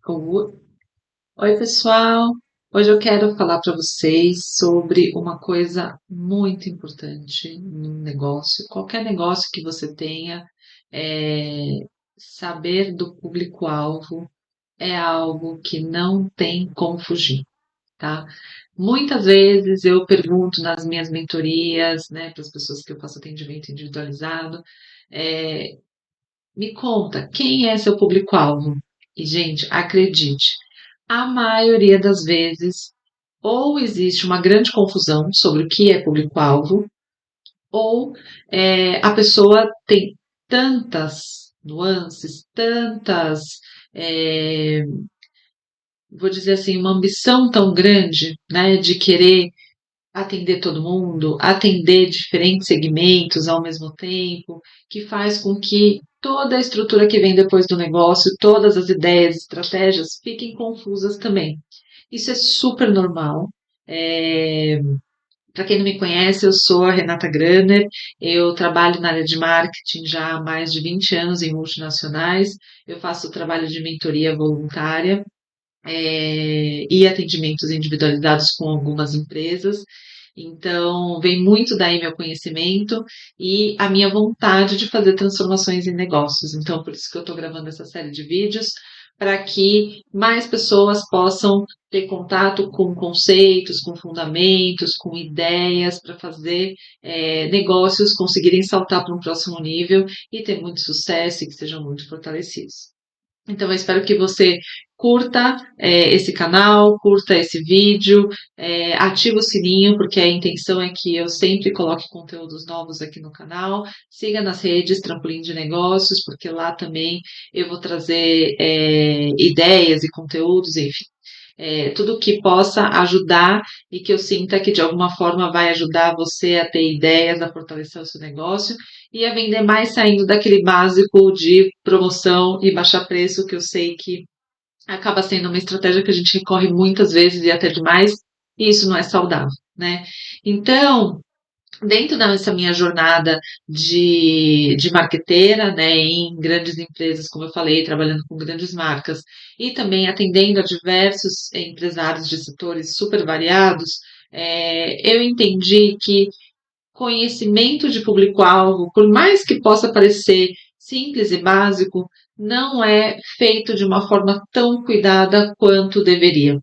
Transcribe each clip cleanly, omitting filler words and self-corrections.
O- Oi, pessoal! Hoje eu quero falar para vocês sobre uma coisa muito importante no negócio. Qualquer negócio que você tenha, saber do público-alvo é algo que não tem como fugir, tá? Muitas vezes eu pergunto nas minhas mentorias, né, para as pessoas que eu faço atendimento individualizado, é, me conta, quem é seu público-alvo? E, gente, acredite, a maioria das vezes, ou existe uma grande confusão sobre o que é público-alvo, ou a pessoa tem tantas nuances, tantas, é, vou dizer assim, uma ambição tão grande, né, de querer atender todo mundo, atender diferentes segmentos ao mesmo tempo, que faz com que toda a estrutura que vem depois do negócio, todas as ideias, estratégias, fiquem confusas também. Isso é super normal. É, Para quem não me conhece, eu sou a Renata Graner, eu trabalho na área de marketing já há mais de 20 anos em multinacionais, eu faço trabalho de mentoria voluntária e atendimentos individualizados com algumas empresas. Então, vem muito daí meu conhecimento e a minha vontade de fazer transformações em negócios. Então, por isso que eu estou gravando essa série de vídeos, para que mais pessoas possam ter contato com conceitos, com fundamentos, com ideias para fazer negócios conseguirem saltar para um próximo nível e ter muito sucesso e que sejam muito fortalecidos. Então, eu espero que você curta esse canal, curta esse vídeo, ative o sininho, porque a intenção é que eu sempre coloque conteúdos novos aqui no canal. Siga nas redes Trampolim de Negócios, porque lá também eu vou trazer ideias e conteúdos, enfim. Tudo que possa ajudar e que eu sinta que de alguma forma vai ajudar você a ter ideias, a fortalecer o seu negócio e a vender mais saindo daquele básico de promoção e baixar preço, que eu sei que acaba sendo uma estratégia que a gente recorre muitas vezes e até demais, e isso não é saudável, né? Então, dentro dessa minha jornada de marqueteira, né, em grandes empresas, como eu falei, trabalhando com grandes marcas, e também atendendo a diversos empresários de setores super variados, eu entendi que conhecimento de público-alvo, por mais que possa parecer simples e básico, não é feito de uma forma tão cuidada quanto deveria.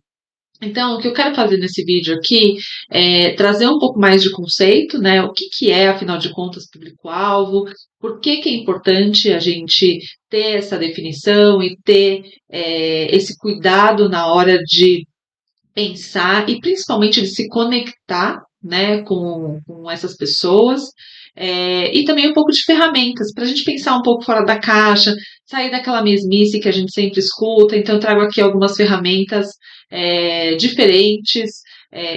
Então, o que eu quero fazer nesse vídeo aqui é trazer um pouco mais de conceito, né? O que, que é, afinal de contas, público-alvo, por que, que é importante a gente ter essa definição e ter esse cuidado na hora de pensar e principalmente de se conectar, né, com essas pessoas. E também um pouco de ferramentas para a gente pensar um pouco fora da caixa, sair daquela mesmice que a gente sempre escuta. Então, eu trago aqui algumas ferramentas diferentes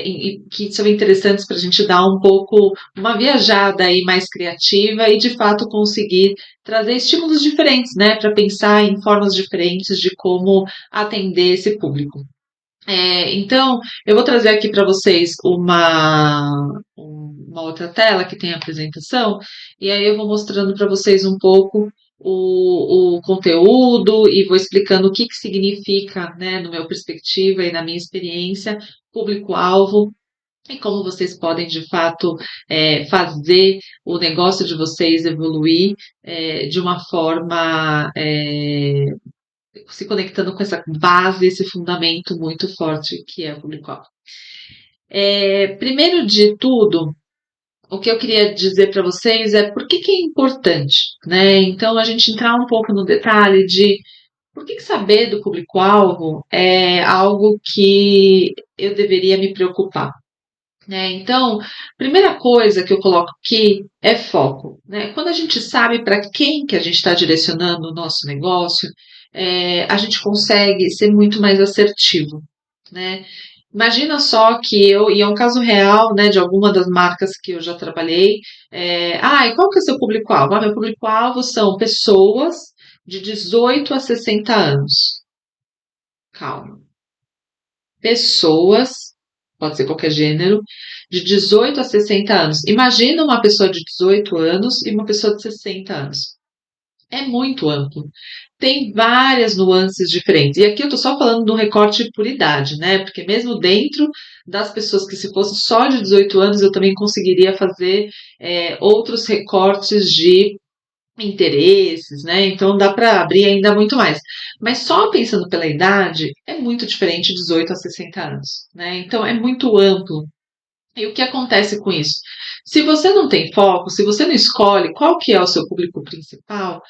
e que são interessantes para a gente dar um pouco uma viajada aí mais criativa e de fato conseguir trazer estímulos diferentes, né, para pensar em formas diferentes de como atender esse público. Então, eu vou trazer aqui para vocês uma outra tela que tem a apresentação, e aí eu vou mostrando para vocês um pouco o conteúdo e vou explicando o que, que significa, né, no meu perspectiva e na minha experiência, público-alvo, e como vocês podem, de fato, fazer o negócio de vocês evoluir de uma forma se conectando com essa base, esse fundamento muito forte que é o público-alvo. Primeiro de tudo, o que eu queria dizer para vocês é por que, que é importante, né? Então, a gente entrar um pouco no detalhe de por que, que saber do público-alvo é algo que eu deveria me preocupar. Né? Então, primeira coisa que eu coloco aqui é foco. Né? Quando a gente sabe para quem que a gente está direcionando o nosso negócio, a gente consegue ser muito mais assertivo. Né? Imagina só que e é um caso real, né, de alguma das marcas que eu já trabalhei. E qual que é o seu público-alvo? Meu público-alvo são pessoas de 18 a 60 anos. Calma. Pessoas, pode ser qualquer gênero, de 18 a 60 anos. Imagina uma pessoa de 18 anos e uma pessoa de 60 anos. É muito amplo. Tem várias nuances diferentes. E aqui eu estou só falando do recorte por idade, né? Porque mesmo dentro das pessoas que se fosse só de 18 anos, eu também conseguiria fazer outros recortes de interesses, né? Então dá para abrir ainda muito mais. Mas só pensando pela idade, é muito diferente de 18 a 60 anos, né? Então é muito amplo. E o que acontece com isso? Se você não tem foco, se você não escolhe qual que é o seu público principal,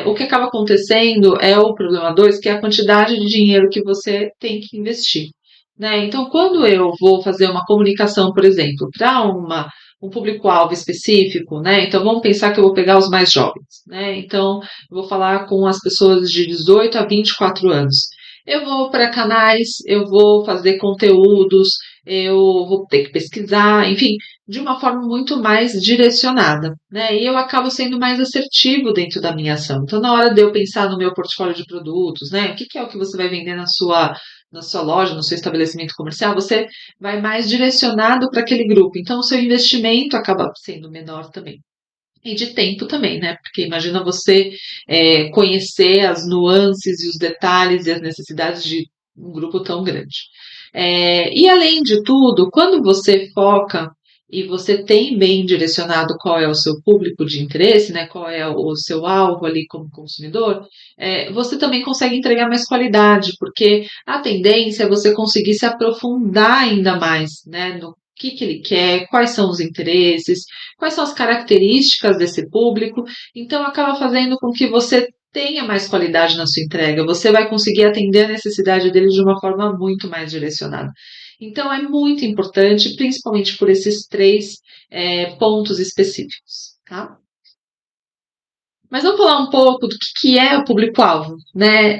o que acaba acontecendo é o problema 2, que é a quantidade de dinheiro que você tem que investir. Né? Então, quando eu vou fazer uma comunicação, por exemplo, para um público-alvo específico, né? Então vamos pensar que eu vou pegar os mais jovens, né? Então, eu vou falar com as pessoas de 18 a 24 anos. Eu vou para canais, eu vou fazer conteúdos, eu vou ter que pesquisar, enfim, de uma forma muito mais direcionada, né? E eu acabo sendo mais assertivo dentro da minha ação. Então, na hora de eu pensar no meu portfólio de produtos, né? O que é o que você vai vender na sua loja, no seu estabelecimento comercial, você vai mais direcionado para aquele grupo. Então, o seu investimento acaba sendo menor também. E de tempo também, né? Porque imagina você conhecer as nuances e os detalhes e as necessidades de um grupo tão grande. E além de tudo, quando você foca e você tem bem direcionado qual é o seu público de interesse, né? Qual é o seu alvo ali como consumidor, você também consegue entregar mais qualidade, porque a tendência é você conseguir se aprofundar ainda mais, né? No que ele quer, quais são os interesses, quais são as características desse público, então acaba fazendo com que você tenha mais qualidade na sua entrega, você vai conseguir atender a necessidade deles de uma forma muito mais direcionada. Então é muito importante, principalmente por esses três pontos específicos, tá? Mas vamos falar um pouco do que é o público-alvo, né?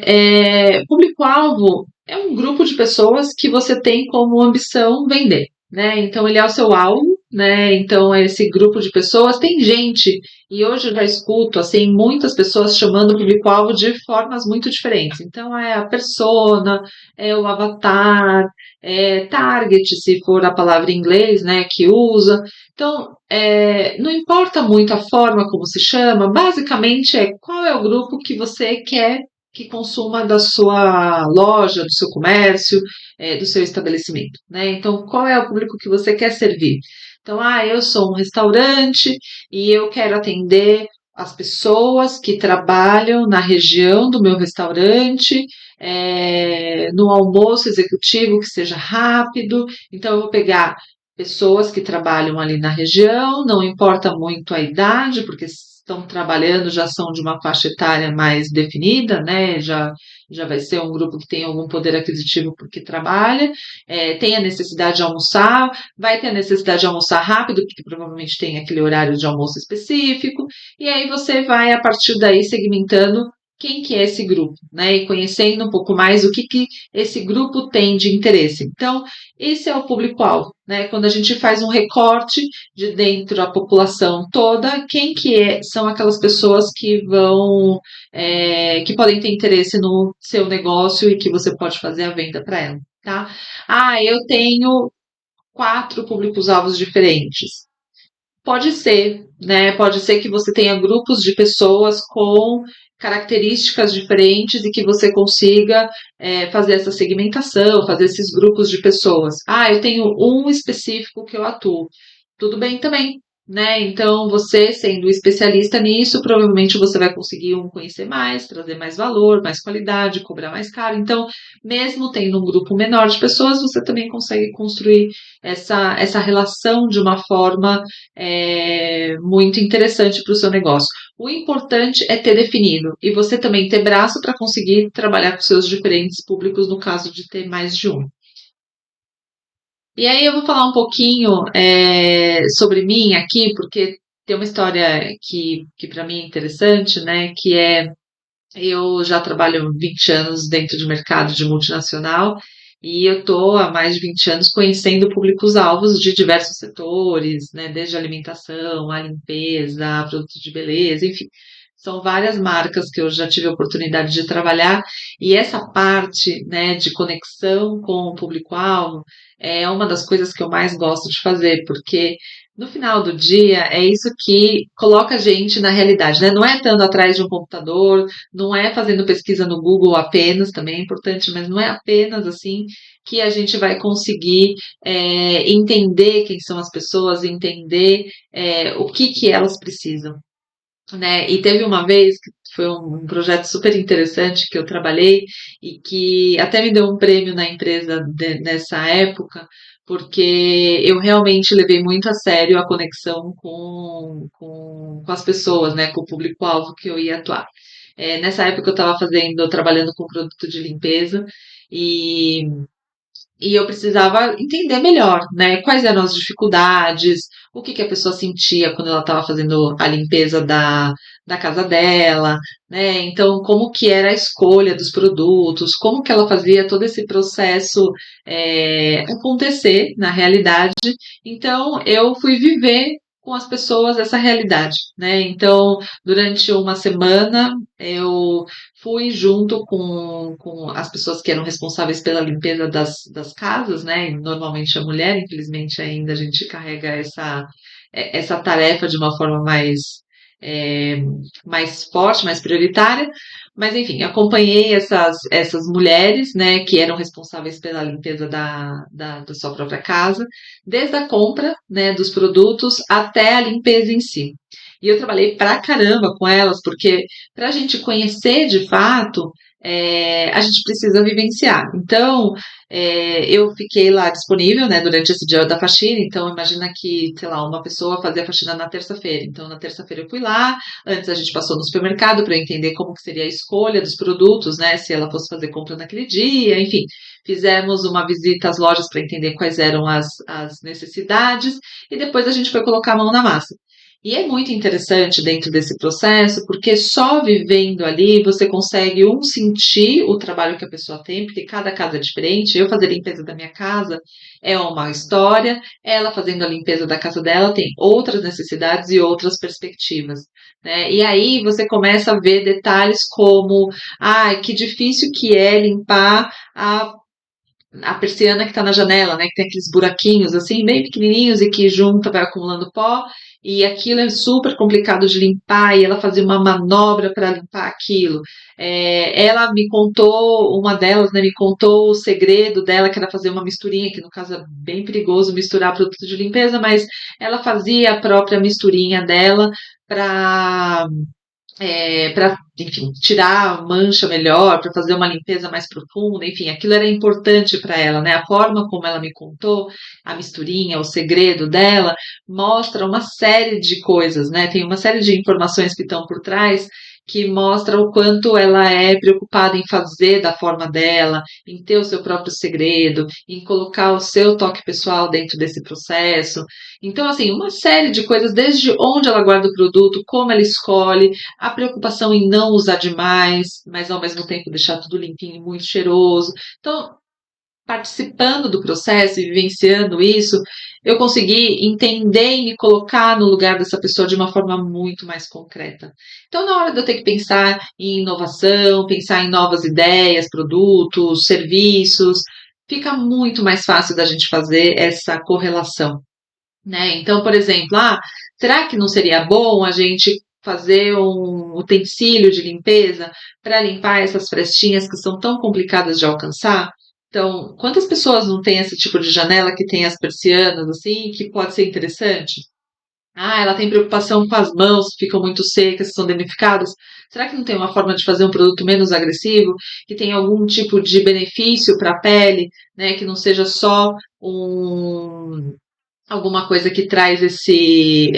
Público-alvo é um grupo de pessoas que você tem como ambição vender, né? Então ele é o seu alvo, né? Então esse grupo de pessoas tem gente e hoje eu já escuto assim muitas pessoas chamando o público-alvo de formas muito diferentes. Então é a persona, é o avatar, é target, se for a palavra em inglês, né? Que usa. Então, não importa muito a forma como se chama, basicamente é qual é o grupo que você quer que consuma da sua loja, do seu comércio, do seu estabelecimento, né? Então, qual é o público que você quer servir? Então, eu sou um restaurante e eu quero atender as pessoas que trabalham na região do meu restaurante, no almoço executivo que seja rápido. Então, eu vou pegar pessoas que trabalham ali na região, não importa muito a idade, porque estão trabalhando, já são de uma faixa etária mais definida, né? Já vai ser um grupo que tem algum poder aquisitivo porque trabalha, tem a necessidade de almoçar, vai ter a necessidade de almoçar rápido, porque provavelmente tem aquele horário de almoço específico, e aí você vai, a partir daí, segmentando quem que é esse grupo, né? E conhecendo um pouco mais o que esse grupo tem de interesse. Então, esse é o público-alvo, né? Quando a gente faz um recorte de dentro da população toda, quem que são aquelas pessoas que vão, que podem ter interesse no seu negócio e que você pode fazer a venda para ela, tá? Eu tenho 4 públicos-alvos diferentes. Pode ser, né? Pode ser que você tenha grupos de pessoas com características diferentes e que você consiga fazer essa segmentação, fazer esses grupos de pessoas. Eu tenho um específico que eu atuo. Tudo bem também, né? Então, você sendo especialista nisso, provavelmente você vai conseguir conhecer mais, trazer mais valor, mais qualidade, cobrar mais caro. Então, mesmo tendo um grupo menor de pessoas, você também consegue construir essa relação de uma forma muito interessante para o seu negócio. O importante é ter definido e você também ter braço para conseguir trabalhar com seus diferentes públicos no caso de ter mais de um. E aí eu vou falar um pouquinho sobre mim aqui, porque tem uma história que para mim é interessante, né? Que eu já trabalho 20 anos dentro de mercado de multinacional e eu estou há mais de 20 anos conhecendo públicos-alvos de diversos setores, né, desde a alimentação, a limpeza, a produtos de beleza, enfim. São várias marcas que eu já tive a oportunidade de trabalhar e essa parte, né, de conexão com o público-alvo é uma das coisas que eu mais gosto de fazer, porque No final do dia, é isso que coloca a gente na realidade, né? Não é estando atrás de um computador, não é fazendo pesquisa no Google apenas, também é importante, mas não é apenas assim que a gente vai conseguir entender quem são as pessoas, entender o que elas precisam, né? E teve uma vez que foi um projeto super interessante que eu trabalhei e que até me deu um prêmio na empresa nessa época, porque eu realmente levei muito a sério a conexão com as pessoas, né? Com o público-alvo que eu ia atuar. Nessa época eu estava trabalhando com produto de limpeza e eu precisava entender melhor, né? Quais eram as dificuldades, o que a pessoa sentia quando ela estava fazendo a limpeza da casa dela, né? Então, como que era a escolha dos produtos, como que ela fazia todo esse processo acontecer na realidade. Então, eu fui viver com as pessoas essa realidade, né? Então, durante uma semana, eu fui junto com as pessoas que eram responsáveis pela limpeza das casas, né? E normalmente a mulher, infelizmente ainda a gente carrega essa tarefa de uma forma é, mais forte, mais prioritária. Mas enfim, acompanhei essas mulheres, né, que eram responsáveis pela limpeza da sua própria casa, desde a compra, né, dos produtos até a limpeza em si. E eu trabalhei pra caramba com elas, porque para a gente conhecer de fato, a gente precisa vivenciar. Então, eu fiquei lá disponível, né, durante esse dia da faxina. Então, imagina que, sei lá, uma pessoa fazia faxina na terça-feira. Então, na terça-feira eu fui lá. Antes a gente passou no supermercado para entender como que seria a escolha dos produtos, né, se ela fosse fazer compra naquele dia. Enfim, fizemos uma visita às lojas para entender quais eram as necessidades. E depois a gente foi colocar a mão na massa. E é muito interessante dentro desse processo, porque só vivendo ali você consegue sentir o trabalho que a pessoa tem, porque cada casa é diferente. Eu fazer a limpeza da minha casa é uma história, ela fazendo a limpeza da casa dela tem outras necessidades e outras perspectivas, né? E aí você começa a ver detalhes como, que difícil que é limpar a persiana que está na janela, né? Que tem aqueles buraquinhos assim, bem pequenininhos e que junta, vai acumulando pó. E aquilo é super complicado de limpar, e ela fazia uma manobra para limpar aquilo. Ela me contou, uma delas, né, me contou o segredo dela, que era fazer uma misturinha, que no caso é bem perigoso misturar produto de limpeza, mas ela fazia a própria misturinha dela para enfim, tirar a mancha melhor, para fazer uma limpeza mais profunda, enfim, aquilo era importante para ela, né? A forma como ela me contou, a misturinha, o segredo dela, mostra uma série de coisas, né? Tem uma série de informações que estão por trás que mostra o quanto ela é preocupada em fazer da forma dela, em ter o seu próprio segredo, em colocar o seu toque pessoal dentro desse processo. Então, assim, uma série de coisas, desde onde ela guarda o produto, como ela escolhe, a preocupação em não usar demais, mas ao mesmo tempo deixar tudo limpinho e muito cheiroso. Então, participando do processo e vivenciando isso, eu consegui entender e me colocar no lugar dessa pessoa de uma forma muito mais concreta. Então, na hora de eu ter que pensar em inovação, pensar em novas ideias, produtos, serviços, fica muito mais fácil da gente fazer essa correlação, né? Então, por exemplo, será que não seria bom a gente fazer um utensílio de limpeza para limpar essas frestinhas que são tão complicadas de alcançar? Então, quantas pessoas não têm esse tipo de janela que tem as persianas assim, que pode ser interessante? Ela tem preocupação com as mãos, que ficam muito secas, que são danificadas. Será que não tem uma forma de fazer um produto menos agressivo, que tenha algum tipo de benefício para a pele, né, que não seja só alguma coisa que traz que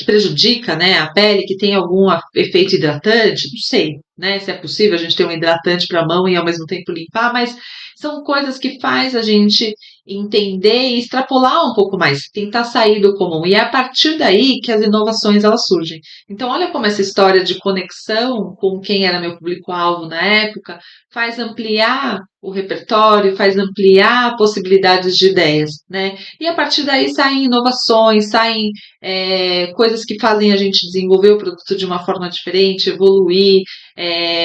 prejudica, né, a pele, que tem algum efeito hidratante? Não sei, né, se é possível a gente ter um hidratante para a mão e ao mesmo tempo limpar, mas são coisas que faz a gente entender e extrapolar um pouco mais, tentar sair do comum. E é a partir daí que as inovações elas surgem. Então, olha como essa história de conexão com quem era meu público-alvo na época faz ampliar o repertório, faz ampliar possibilidades de ideias, né? E a partir daí saem inovações, saem coisas que fazem a gente desenvolver o produto de uma forma diferente, evoluir.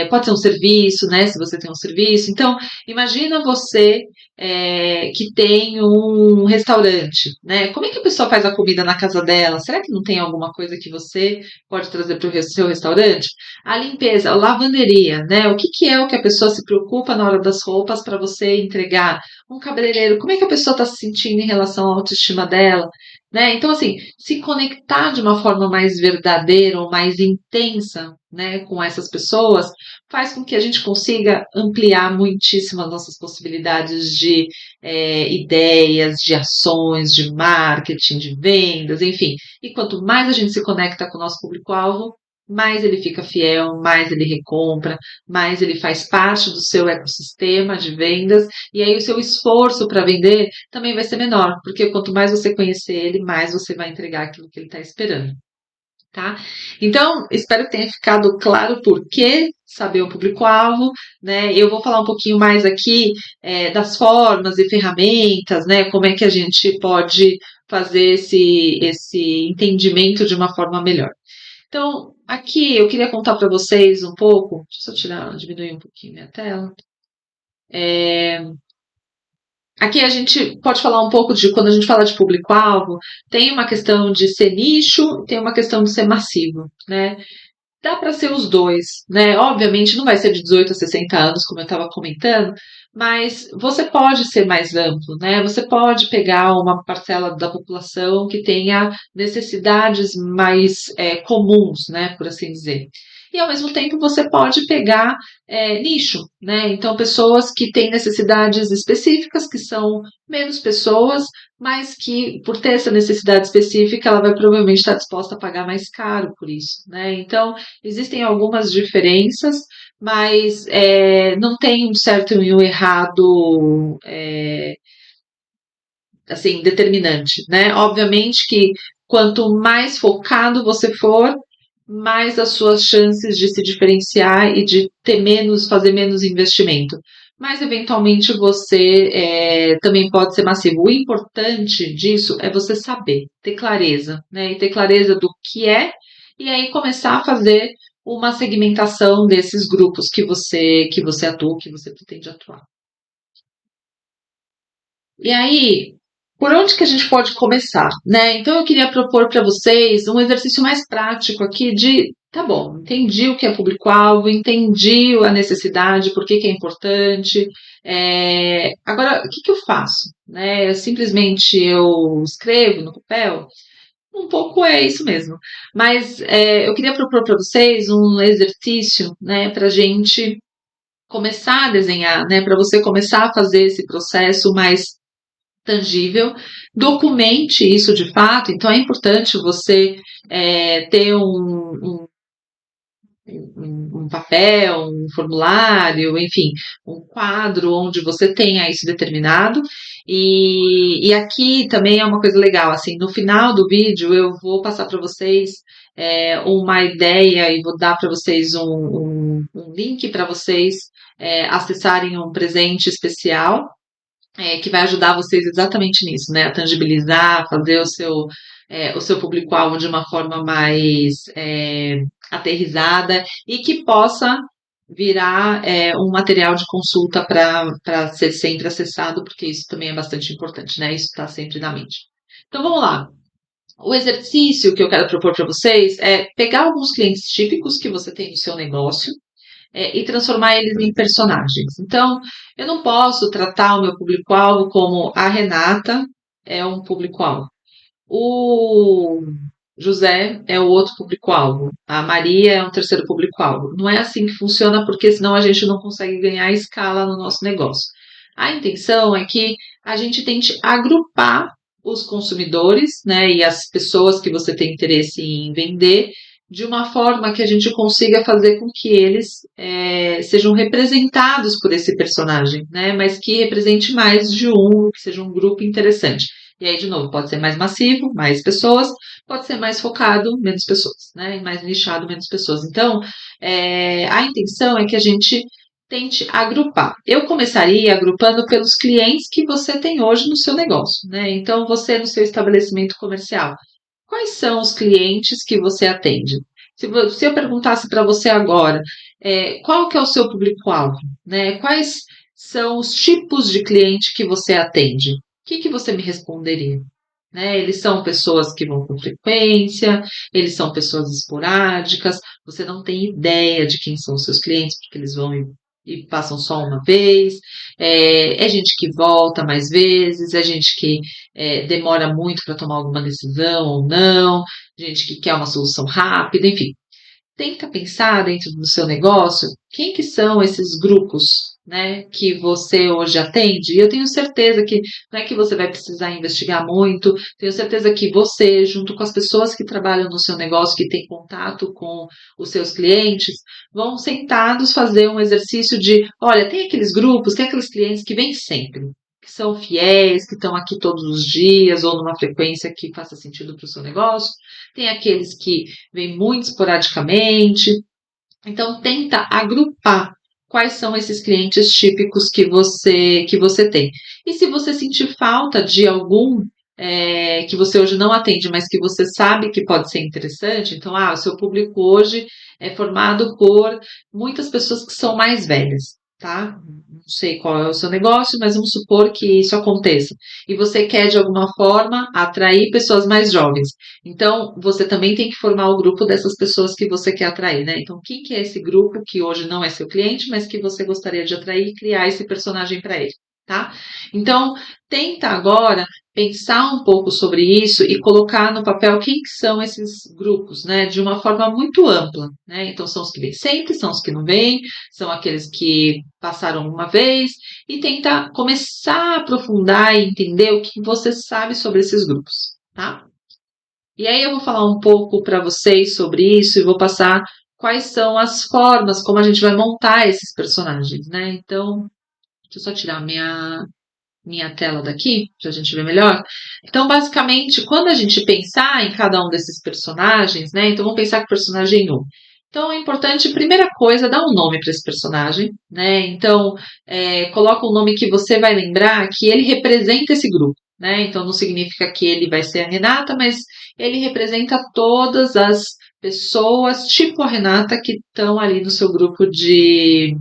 Pode ser um serviço, né? Se você tem um serviço. Então, imagina você que tem um restaurante, né? Como é que a pessoa faz a comida na casa dela? Será que não tem alguma coisa que você pode trazer para o seu restaurante? A limpeza, a lavanderia, né? O que é o que a pessoa se preocupa na hora das roupas para você entregar? Um cabeleireiro, como é que a pessoa está se sentindo em relação à autoestima dela? Né? Então, assim, se conectar de uma forma mais verdadeira ou mais intensa, né, com essas pessoas, faz com que a gente consiga ampliar muitíssimo as nossas possibilidades de ideias, de ações, de marketing, de vendas, enfim. E quanto mais a gente se conecta com o nosso público-alvo, mais ele fica fiel, mais ele recompra, mais ele faz parte do seu ecossistema de vendas, e aí o seu esforço para vender também vai ser menor, porque quanto mais você conhecer ele, mais você vai entregar aquilo que ele está esperando. Tá? Então, espero que tenha ficado claro por que saber o público-alvo, né? Eu vou falar um pouquinho mais aqui das formas e ferramentas, né? Como é que a gente pode fazer esse entendimento de uma forma melhor. Então, aqui eu queria contar para vocês um pouco. Deixa eu só diminuir um pouquinho minha tela. Aqui a gente pode falar um pouco de quando a gente fala de público-alvo, tem uma questão de ser nicho, tem uma questão de ser massivo, né? Dá para ser os dois, né? Obviamente não vai ser de 18 a 60 anos, como eu estava comentando, mas você pode ser mais amplo, né? Você pode pegar uma parcela da população que tenha necessidades mais comuns, né? Por assim dizer. E ao mesmo tempo você pode pegar nicho, né? Então pessoas que têm necessidades específicas, que são menos pessoas, mas que por ter essa necessidade específica, ela vai provavelmente estar disposta a pagar mais caro por isso, né? Então existem algumas diferenças, mas não tem um certo e um errado assim, determinante, né? Obviamente que quanto mais focado você for, mais as suas chances de se diferenciar e de ter menos, fazer menos investimento. Mas eventualmente você também pode ser massivo. O importante disso é você saber, ter clareza, né? E ter clareza do que é, e aí começar a fazer uma segmentação desses grupos que você atua, que você pretende atuar. E aí, por onde que a gente pode começar, né? Então eu queria propor para vocês um exercício mais prático aqui de, tá bom, entendi o que é público-alvo, entendi a necessidade, por que que é importante. Agora, o que que eu faço? Né? Simplesmente eu escrevo no papel? Um pouco é isso mesmo. Mas eu queria propor para vocês um exercício, né, para a gente começar a desenhar, né, para você começar a fazer esse processo mais tangível, documente isso de fato, então é importante você ter um papel, um formulário, enfim, um quadro onde você tenha isso determinado. E aqui também é uma coisa legal, assim, no final do vídeo eu vou passar para vocês uma ideia e vou dar para vocês um link para vocês acessarem um presente especial que vai ajudar vocês exatamente nisso, né? A tangibilizar, fazer o seu público-alvo de uma forma mais aterrizada e que possa virar um material de consulta para ser sempre acessado, porque isso também é bastante importante, né? Isso está sempre na mente. Então vamos lá. O exercício que eu quero propor para vocês é pegar alguns clientes típicos que você tem no seu negócio e transformar eles em personagens. Então, eu não posso tratar o meu público-alvo como a Renata é um público-alvo. O José é o outro público-alvo. A Maria é um terceiro público-alvo. Não é assim que funciona, porque senão a gente não consegue ganhar escala no nosso negócio. A intenção é que a gente tente agrupar os consumidores, né, e as pessoas que você tem interesse em vender de uma forma que a gente consiga fazer com que eles sejam representados por esse personagem, né, mas que represente mais de um, que seja um grupo interessante. E aí, de novo, pode ser mais massivo, mais pessoas, pode ser mais focado, menos pessoas, né? Mais nichado, menos pessoas. Então, a intenção é que a gente tente agrupar. Eu começaria agrupando pelos clientes que você tem hoje no seu negócio, né? Então, você no seu estabelecimento comercial, quais são os clientes que você atende? Se eu perguntasse para você agora, qual que é o seu público-alvo, né? Quais são os tipos de cliente que você atende? O que você me responderia? Né? Eles são pessoas que vão com frequência, eles são pessoas esporádicas, você não tem ideia de quem são os seus clientes, porque eles vão e passam só uma vez, é gente que volta mais vezes, é gente que demora muito para tomar alguma decisão ou não, gente que quer uma solução rápida, enfim. Tenta pensar dentro do seu negócio quem que são esses grupos, né, que você hoje atende. E eu tenho certeza que não é que você vai precisar investigar muito, tenho certeza que você, junto com as pessoas que trabalham no seu negócio, que têm contato com os seus clientes, vão sentados fazer um exercício de, olha, tem aqueles grupos, tem aqueles clientes que vêm sempre, que são fiéis, que estão aqui todos os dias ou numa frequência que faça sentido para o seu negócio. Tem aqueles que vêm muito esporadicamente. Então, tenta agrupar quais são esses clientes típicos que você tem. E se você sentir falta de algum que você hoje não atende, mas que você sabe que pode ser interessante, então, o seu público hoje é formado por muitas pessoas que são mais velhas, tá? Não sei qual é o seu negócio, mas vamos supor que isso aconteça. E você quer, de alguma forma, atrair pessoas mais jovens. Então, você também tem que formar o grupo dessas pessoas que você quer atrair, né? Então, quem que é esse grupo que hoje não é seu cliente, mas que você gostaria de atrair e criar esse personagem para ele, tá? Então, tenta agora pensar um pouco sobre isso e colocar no papel quem que são esses grupos, né? De uma forma muito ampla, né? Então, são os que vêm sempre, são os que não vêm, são aqueles que passaram uma vez e tentar começar a aprofundar e entender o que você sabe sobre esses grupos, tá? E aí eu vou falar um pouco para vocês sobre isso e vou passar quais são as formas como a gente vai montar esses personagens, né? Então, deixa eu só tirar minha tela daqui para a gente ver melhor. Então, basicamente, quando a gente pensar em cada um desses personagens, né? Então, vamos pensar com o personagem 1. Então, é importante, primeira coisa, dar um nome para esse personagem, né? Então, coloca um nome que você vai lembrar que ele representa esse grupo, né? Então, não significa que ele vai ser a Renata, mas ele representa todas as pessoas, tipo a Renata, que estão ali no seu grupo de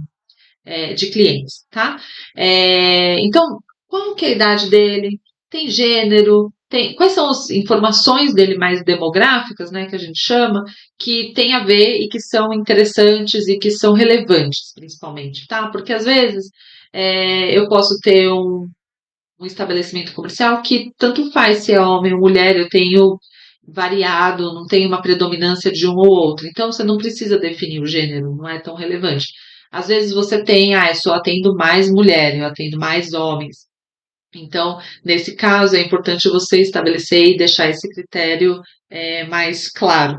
clientes, tá? Então, qual que é a idade dele? Tem gênero? Quais são as informações dele mais demográficas, né, que a gente chama, que tem a ver e que são interessantes e que são relevantes, principalmente, tá? Porque às vezes eu posso ter um estabelecimento comercial que tanto faz se é homem ou mulher, eu tenho variado, não tem uma predominância de um ou outro. Então, você não precisa definir o gênero, não é tão relevante. Às vezes você tem, eu só atendo mais mulher, eu atendo mais homens. Então, nesse caso, é importante você estabelecer e deixar esse critério mais claro,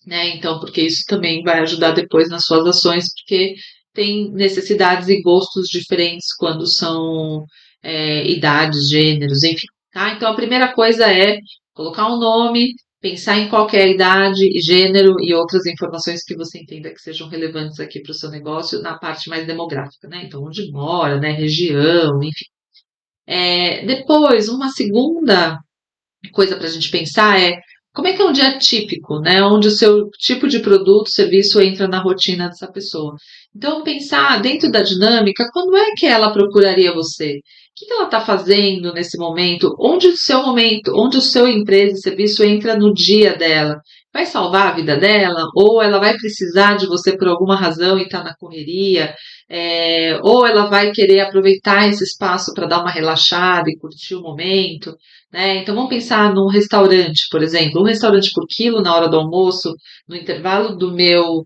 né? Então, porque isso também vai ajudar depois nas suas ações, porque tem necessidades e gostos diferentes quando são idades, gêneros, enfim. Tá? Então, a primeira coisa é colocar um nome, pensar em qualquer idade, gênero e outras informações que você entenda que sejam relevantes aqui para o seu negócio na parte mais demográfica, né? Então, onde mora, né? Região, enfim. Depois, uma segunda coisa para a gente pensar é como é que é um dia típico, né? Onde o seu tipo de produto, serviço entra na rotina dessa pessoa. Então, pensar dentro da dinâmica, quando é que ela procuraria você? O que ela está fazendo nesse momento, onde o seu empresa e serviço entra no dia dela? Vai salvar a vida dela? Ou ela vai precisar de você por alguma razão e está na correria? Ou ela vai querer aproveitar esse espaço para dar uma relaxada e curtir o momento? Né? Então vamos pensar num restaurante, por exemplo, um restaurante por quilo na hora do almoço, no intervalo do meu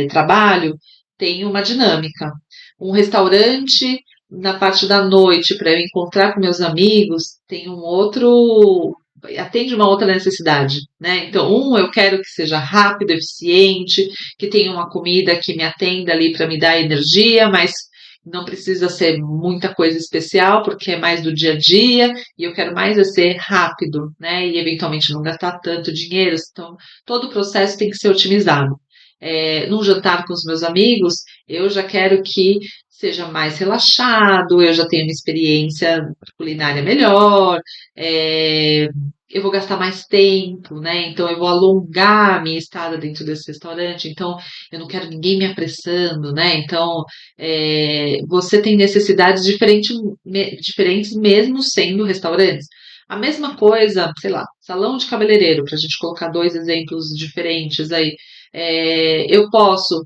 trabalho, tem uma dinâmica. Um restaurante na parte da noite para eu encontrar com meus amigos tem um outro, atende uma outra necessidade, né? Então, eu quero que seja rápido, eficiente, que tenha uma comida que me atenda ali para me dar energia, mas não precisa ser muita coisa especial, porque é mais do dia a dia, e eu quero mais ser rápido, né? E eventualmente não gastar tanto dinheiro. Então, todo o processo tem que ser otimizado. Num jantar com os meus amigos, eu já quero que seja mais relaxado, eu já tenho uma experiência culinária melhor, eu vou gastar mais tempo, né? Então eu vou alongar a minha estada dentro desse restaurante, então eu não quero ninguém me apressando, né? Então você tem necessidades diferentes mesmo sendo restaurantes. A mesma coisa, sei lá, salão de cabeleireiro, para a gente colocar dois exemplos diferentes aí. Eu posso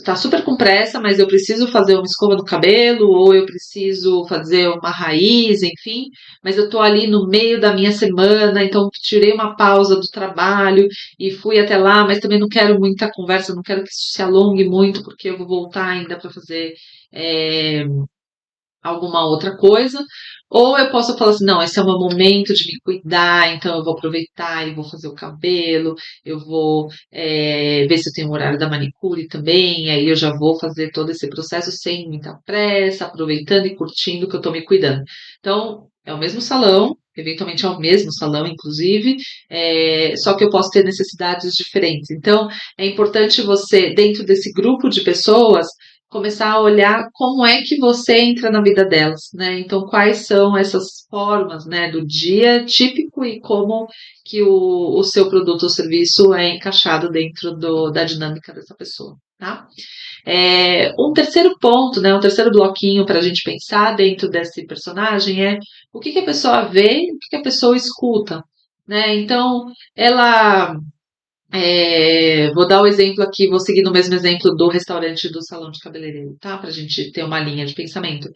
tá super com pressa, mas eu preciso fazer uma escova no cabelo, ou eu preciso fazer uma raiz, enfim, mas eu tô ali no meio da minha semana, então tirei uma pausa do trabalho e fui até lá, mas também não quero muita conversa, não quero que isso se alongue muito, porque eu vou voltar ainda para fazer é, alguma outra coisa, ou eu posso falar assim, não, esse é o meu momento de me cuidar, então eu vou aproveitar e vou fazer o cabelo, eu vou ver se eu tenho o horário da manicure também, aí eu já vou fazer todo esse processo sem muita pressa, aproveitando e curtindo que eu estou me cuidando. Então, é o mesmo salão, eventualmente é o mesmo salão, inclusive, só que eu posso ter necessidades diferentes. Então, é importante você, dentro desse grupo de pessoas, começar a olhar como é que você entra na vida delas, né? Então, quais são essas formas, né, do dia típico e como que o seu produto ou serviço é encaixado dentro da dinâmica dessa pessoa, tá? Um terceiro ponto, né, um terceiro bloquinho para a gente pensar dentro desse personagem é o que a pessoa vê e o que a pessoa escuta, né? Então, ela vou dar o exemplo aqui, vou seguir no mesmo exemplo do restaurante do salão de cabeleireiro, tá? Pra gente ter uma linha de pensamento.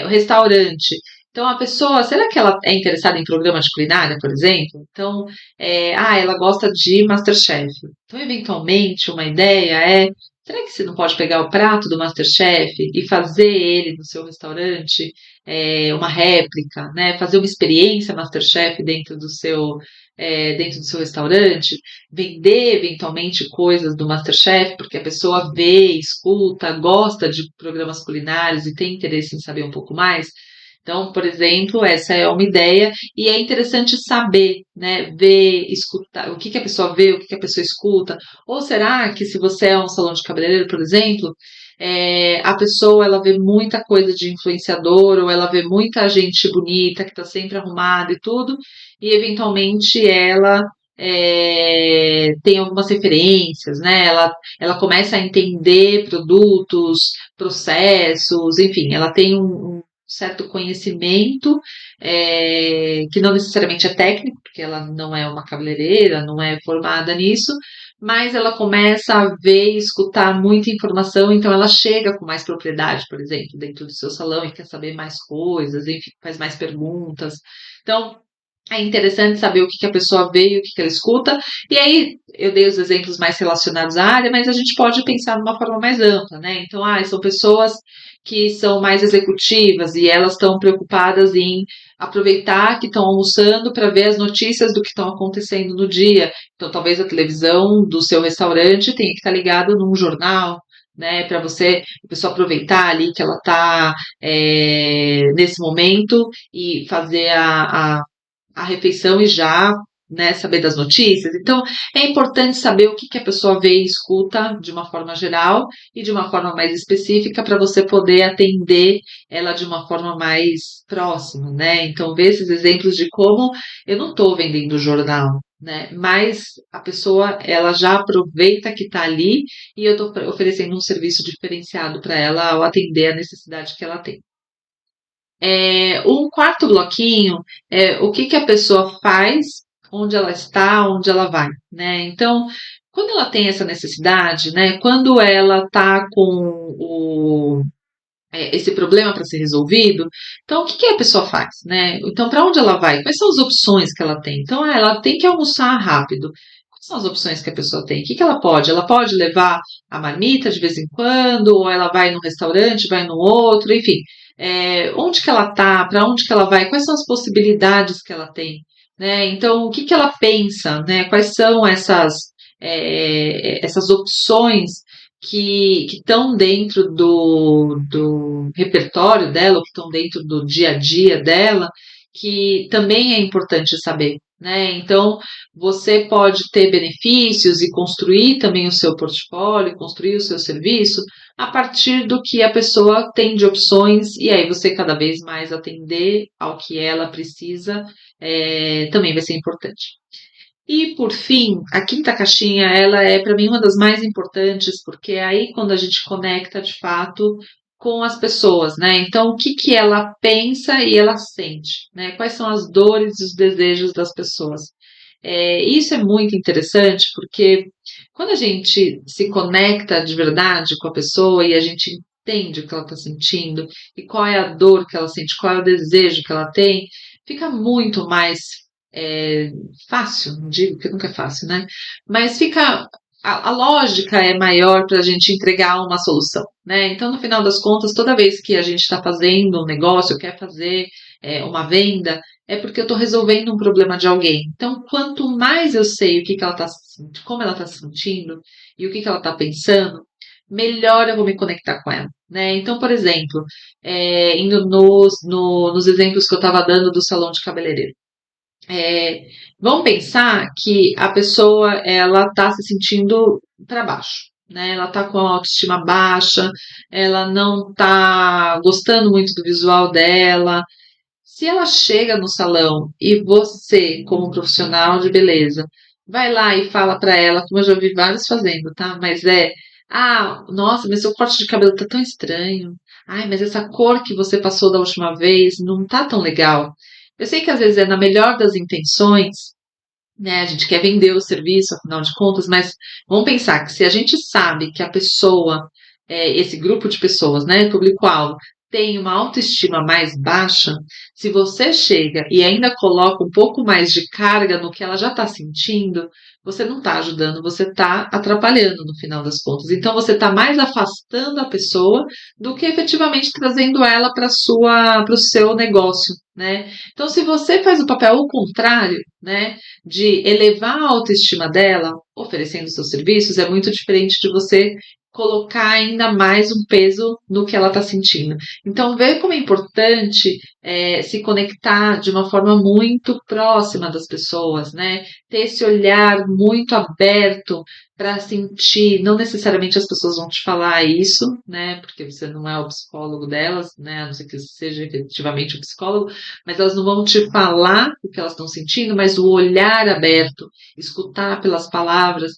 O restaurante. Então, a pessoa, será que ela é interessada em programa de culinária, por exemplo? Então, ela gosta de MasterChef. Então, eventualmente, uma ideia será que você não pode pegar o prato do MasterChef e fazer ele no seu restaurante, uma réplica, né? Fazer uma experiência MasterChef dentro do seu restaurante, vender eventualmente coisas do MasterChef, porque a pessoa vê, escuta, gosta de programas culinários e tem interesse em saber um pouco mais. Então, por exemplo, essa é uma ideia e é interessante saber, né, ver, escutar, o que a pessoa vê, o que a pessoa escuta. Ou será que se você é um salão de cabeleireiro, por exemplo, a pessoa ela vê muita coisa de influenciador ou ela vê muita gente bonita que está sempre arrumada e tudo, e eventualmente ela tem algumas referências, né? Ela começa a entender produtos, processos, enfim, ela tem um certo conhecimento que não necessariamente é técnico, porque ela não é uma cabeleireira, não é formada nisso, mas ela começa a ver e escutar muita informação, então ela chega com mais propriedade, por exemplo, dentro do seu salão e quer saber mais coisas, enfim, faz mais perguntas. Então, é interessante saber o que a pessoa vê e o que ela escuta. E aí, eu dei os exemplos mais relacionados à área, mas a gente pode pensar de uma forma mais ampla, né? Então, são pessoas que são mais executivas e elas estão preocupadas em aproveitar que estão almoçando para ver as notícias do que estão acontecendo no dia. Então, talvez a televisão do seu restaurante tenha que estar ligada num jornal, né, para a pessoa aproveitar ali que ela está nesse momento e fazer a refeição e já, né, saber das notícias. Então, é importante saber o que a pessoa vê e escuta de uma forma geral e de uma forma mais específica para você poder atender ela de uma forma mais próxima, né? Então, ver esses exemplos de como eu não estou vendendo jornal, né? Mas a pessoa ela já aproveita que está ali e eu estou oferecendo um serviço diferenciado para ela ao atender a necessidade que ela tem. Um quarto bloquinho é o que a pessoa faz, onde ela está, onde ela vai, né? Então, quando ela tem essa necessidade, né? Quando ela está com esse problema para ser resolvido, então o que a pessoa faz, né? Então, para onde ela vai? Quais são as opções que ela tem? Então, ela tem que almoçar rápido. Quais são as opções que a pessoa tem? O que ela pode? Ela pode levar a marmita de vez em quando, ou ela vai num restaurante, vai no outro, enfim. Onde que ela tá? Para onde que ela vai? Quais são as possibilidades que ela tem? Né? Então, o que ela pensa? Né? Quais são essas opções que estão dentro do repertório dela, ou que estão dentro do dia a dia dela, que também é importante saber, né? Então, você pode ter benefícios e construir também o seu portfólio, construir o seu serviço a partir do que a pessoa tem de opções, e aí você cada vez mais atender ao que ela precisa, também vai ser importante. E por fim, a quinta caixinha, ela é para mim uma das mais importantes, porque é aí quando a gente conecta de fato com as pessoas, né? Então, o que que ela pensa e ela sente, né? Quais são as dores e os desejos das pessoas? Isso é muito interessante, porque quando a gente se conecta de verdade com a pessoa e a gente entende o que ela está sentindo e qual é a dor que ela sente, qual é o desejo que ela tem, fica muito mais é, fácil, não digo que nunca é fácil, né? Mas fica. A lógica é maior para a gente entregar uma solução, né? Então, no final das contas, toda vez que a gente está fazendo um negócio, quer fazer uma venda, é porque eu estou resolvendo um problema de alguém. Então, quanto mais eu sei o que, que ela está como ela está se sentindo e o que, que ela está pensando, melhor eu vou me conectar com ela, né? Então, por exemplo, indo nos exemplos que eu estava dando do salão de cabeleireiro. Vamos pensar que a pessoa ela está se sentindo para baixo, né? Ela está com a autoestima baixa, ela não está gostando muito do visual dela. Se ela chega no salão e você, como profissional de beleza, vai lá e fala para ela, como eu já vi vários fazendo, tá? Mas nossa, mas seu corte de cabelo tá tão estranho. Ai, mas essa cor que você passou da última vez não tá tão legal. Eu sei que às vezes é na melhor das intenções, né? A gente quer vender o serviço, afinal de contas, mas vamos pensar que se a gente sabe que a pessoa, esse grupo de pessoas, né, público-alvo, tem uma autoestima mais baixa, se você chega e ainda coloca um pouco mais de carga no que ela já está sentindo, você não está ajudando, você está atrapalhando no final das contas. Então você está mais afastando a pessoa do que efetivamente trazendo ela para o seu negócio, né? Então, se você faz o papel ao contrário, né, de elevar a autoestima dela, oferecendo seus serviços, é muito diferente de você colocar ainda mais um peso no que ela está sentindo. Então, ver como é importante se conectar de uma forma muito próxima das pessoas, né? Ter esse olhar muito aberto para sentir, não necessariamente as pessoas vão te falar isso, né? Porque você não é o psicólogo delas, né? A não ser que seja efetivamente o psicólogo, mas elas não vão te falar o que elas estão sentindo, mas o olhar aberto, escutar pelas palavras,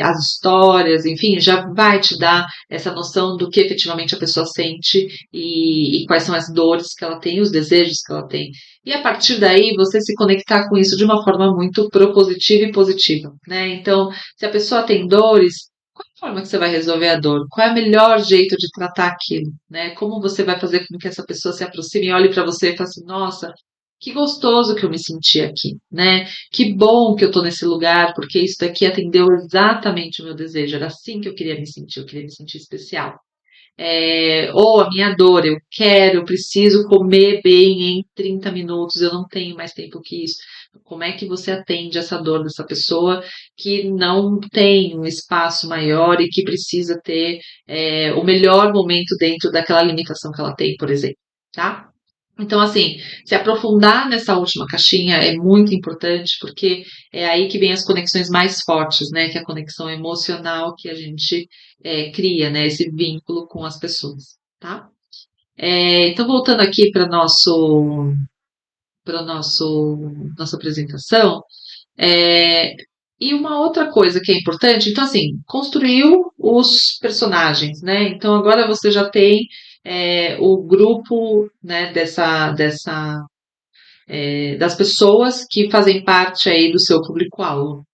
as histórias, enfim, já vai te dar essa noção do que efetivamente a pessoa sente e quais são as dores que ela tem, os desejos que ela tem. E a partir daí, você se conectar com isso de uma forma muito propositiva e positiva, né? Então, se a pessoa tem dores, qual é a forma que você vai resolver a dor? Qual é o melhor jeito de tratar aquilo, né? Como você vai fazer com que essa pessoa se aproxime e olhe para você e fale assim, nossa, que gostoso que eu me senti aqui, né? Que bom que eu tô nesse lugar, porque isso daqui atendeu exatamente o meu desejo. Era assim que eu queria me sentir especial. Ou a minha dor, eu preciso comer bem em 30 minutos, eu não tenho mais tempo que isso. Como é que você atende essa dor dessa pessoa que não tem um espaço maior e que precisa ter o melhor momento dentro daquela limitação que ela tem, por exemplo, tá? Então, assim, se aprofundar nessa última caixinha é muito importante, porque é aí que vem as conexões mais fortes, né? Que é a conexão emocional que a gente cria, né? Esse vínculo com as pessoas, tá? Então, voltando aqui para nosso nossa apresentação, é, e uma outra coisa que é importante, então assim, construiu os personagens, né? Então agora você já tem o grupo, né, das pessoas que fazem parte aí do seu público-alvo.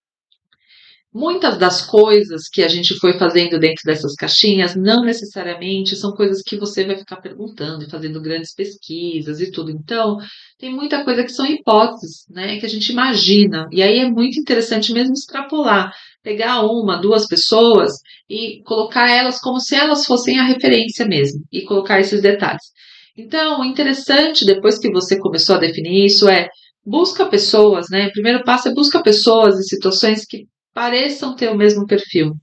Muitas das coisas que a gente foi fazendo dentro dessas caixinhas não necessariamente são coisas que você vai ficar perguntando e fazendo grandes pesquisas e tudo. Então, tem muita coisa que são hipóteses, né, que a gente imagina. E aí é muito interessante mesmo extrapolar, pegar uma, duas pessoas e colocar elas como se elas fossem a referência mesmo e colocar esses detalhes. Então, o interessante depois que você começou a definir isso é busca pessoas, né? O primeiro passo é busca pessoas em situações que pareçam ter o mesmo perfil.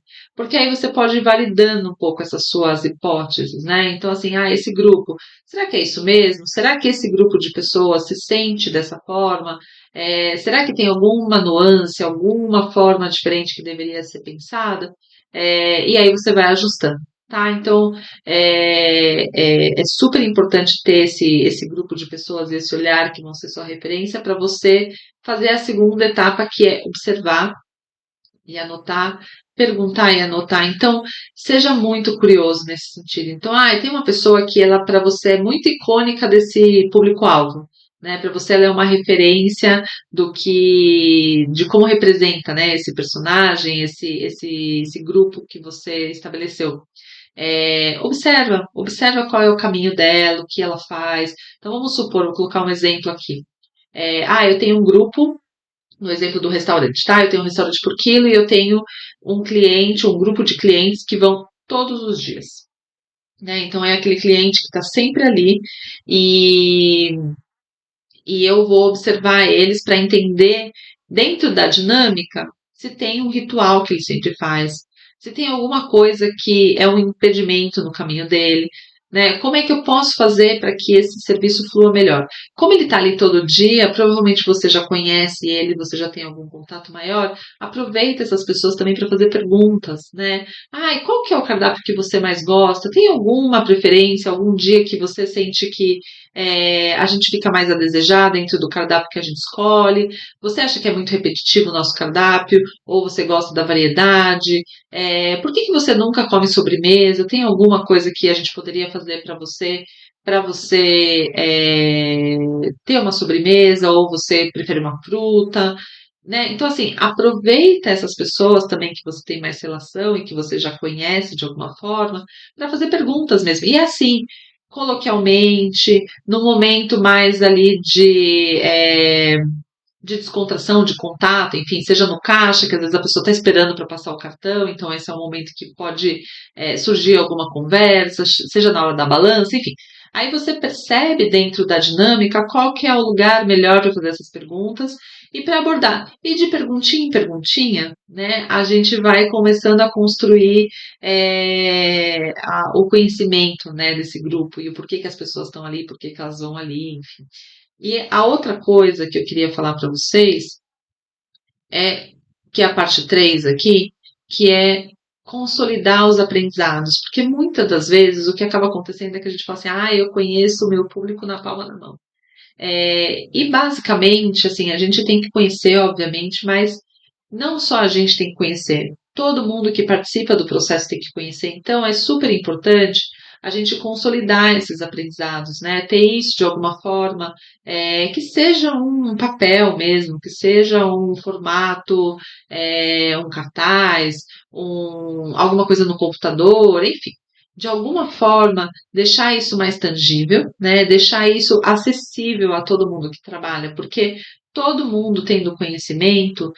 porque aí você pode ir validando um pouco essas suas hipóteses, né? Então, assim, esse grupo, será que é isso mesmo? Será que esse grupo de pessoas se sente dessa forma? Será que tem alguma nuance, alguma forma diferente que deveria ser pensada? E aí você vai ajustando. Tá, então é super importante ter esse grupo de pessoas, esse olhar que vão ser sua referência para você fazer a segunda etapa, que é observar e anotar, perguntar e anotar. Então, seja muito curioso nesse sentido. Então, tem uma pessoa que ela para você é muito icônica desse público-alvo, né? Para você ela é uma referência de como representa, né, esse personagem, esse grupo que você estabeleceu. Observa qual é o caminho dela, o que ela faz. Então, vamos supor, vou colocar um exemplo aqui. Eu tenho um grupo no exemplo do restaurante, tá? Eu tenho um restaurante por quilo e eu tenho um cliente, um grupo de clientes que vão todos os dias, né? Então é aquele cliente que está sempre ali e, e eu vou observar eles para entender dentro da dinâmica se tem um ritual que ele sempre faz, se tem alguma coisa que é um impedimento no caminho dele, né? Como é que eu posso fazer para que esse serviço flua melhor? Como ele está ali todo dia, provavelmente você já conhece ele, você já tem algum contato maior, aproveita essas pessoas também para fazer perguntas, né? E qual que é o cardápio que você mais gosta? Tem alguma preferência, algum dia que você sente que a gente fica mais a desejar dentro do cardápio que a gente escolhe? Você acha que é muito repetitivo o nosso cardápio? Ou você gosta da variedade? Por que você nunca come sobremesa? Tem alguma coisa que a gente poderia fazer para você ter uma sobremesa? Ou você prefere uma fruta? Né? Então, assim, aproveita essas pessoas também que você tem mais relação e que você já conhece de alguma forma, para fazer perguntas mesmo. E assim, coloquialmente, no momento mais ali de descontração, de contato, enfim, seja no caixa, que às vezes a pessoa está esperando para passar o cartão, então esse é um momento que pode surgir alguma conversa, seja na hora da balança, enfim. Aí você percebe dentro da dinâmica qual que é o lugar melhor para fazer essas perguntas e para abordar. E de perguntinha em perguntinha, né, a gente vai começando a construir o conhecimento, né, desse grupo e o porquê que as pessoas estão ali, porquê que elas vão ali, enfim. E a outra coisa que eu queria falar para vocês é que é a parte 3 aqui, que é consolidar os aprendizados, porque muitas das vezes o que acaba acontecendo é que a gente fala assim, eu conheço o meu público na palma da mão. E basicamente, assim, a gente tem que conhecer, obviamente, mas não só a gente tem que conhecer, todo mundo que participa do processo tem que conhecer. Então, é super importante a gente consolidar esses aprendizados, né? Ter isso de alguma forma, que seja um papel mesmo, que seja um formato, um cartaz, alguma coisa no computador, enfim. De alguma forma, deixar isso mais tangível, né? Deixar isso acessível a todo mundo que trabalha, porque todo mundo tendo conhecimento,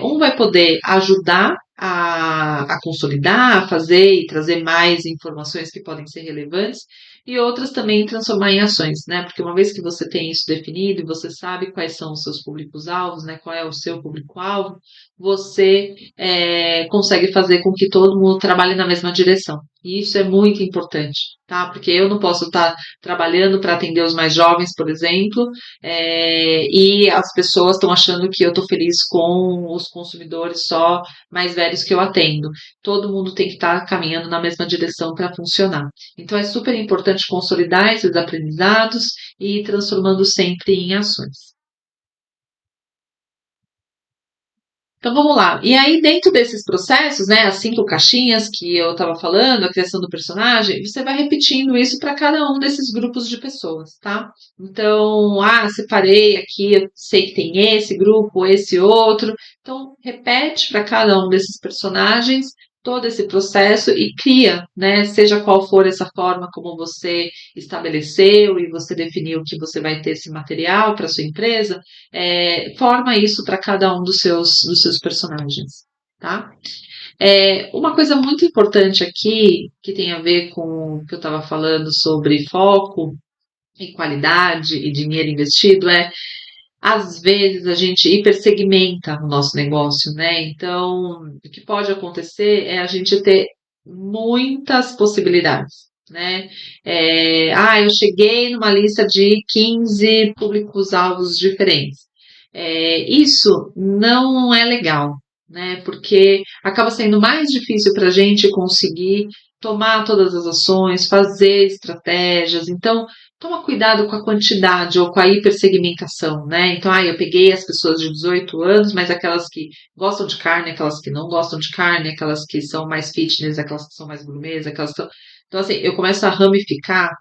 um vai poder ajudar a consolidar, a fazer e trazer mais informações que podem ser relevantes, e outras também transformar em ações, né? Porque uma vez que você tem isso definido e você sabe quais são os seus públicos-alvos, né? Qual é o seu público-alvo, você consegue fazer com que todo mundo trabalhe na mesma direção. E isso é muito importante, tá? Porque eu não posso estar trabalhando para atender os mais jovens, por exemplo, e as pessoas estão achando que eu estou feliz com os consumidores só mais velhos que eu atendo. Todo mundo tem que estar caminhando na mesma direção para funcionar. Então é super importante consolidar esses aprendizados e ir transformando sempre em ações. Então vamos lá. E aí, dentro desses processos, né, as 5 caixinhas que eu estava falando, a criação do personagem, você vai repetindo isso para cada um desses grupos de pessoas, tá? Então, separei aqui, eu sei que tem esse grupo, esse outro. Então, repete para cada um desses personagens todo esse processo e cria, né? Seja qual for essa forma como você estabeleceu e você definiu que você vai ter esse material para sua empresa, forma isso para cada um dos seus personagens, tá? Uma coisa muito importante aqui, que tem a ver com o que eu estava falando sobre foco e qualidade e dinheiro investido, às vezes a gente hipersegmenta o nosso negócio, né? Então, o que pode acontecer é a gente ter muitas possibilidades, né? Eu cheguei numa lista de 15 públicos-alvos diferentes. Isso não é legal, né? Porque acaba sendo mais difícil para a gente conseguir tomar todas as ações, fazer estratégias. Então, toma cuidado com a quantidade ou com a hipersegmentação, né? Então, eu peguei as pessoas de 18 anos, mas aquelas que gostam de carne, aquelas que não gostam de carne, aquelas que são mais fitness, aquelas que são mais gourmets, aquelas que são... Então, assim, eu começo a ramificar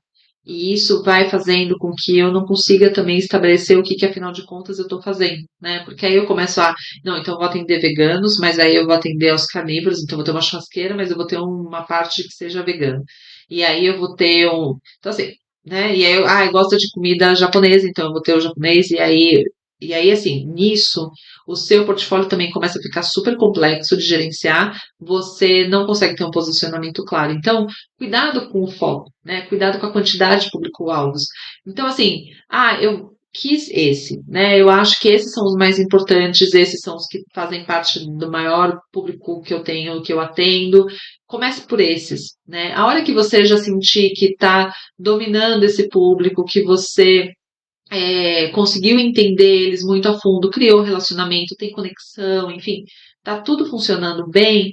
e isso vai fazendo com que eu não consiga também estabelecer o que, afinal de contas, eu estou fazendo, né? Porque aí eu começo não, então eu vou atender veganos, mas aí eu vou atender aos carnívoros, então eu vou ter uma churrasqueira, mas eu vou ter uma parte que seja vegana. E aí eu vou ter um... Então, assim, né? E aí eu gosto de comida japonesa, então eu vou ter o japonês, e aí, assim, nisso, o seu portfólio também começa a ficar super complexo de gerenciar, você não consegue ter um posicionamento claro. Então, cuidado com o foco, né? Cuidado com a quantidade de público-alvos. Então, assim, eu quis esse, né? Eu acho que esses são os mais importantes, esses são os que fazem parte do maior público que eu tenho, que eu atendo. Comece por esses, né? A hora que você já sentir que está dominando esse público, que você conseguiu entender eles muito a fundo, criou relacionamento, tem conexão, enfim, tá tudo funcionando bem,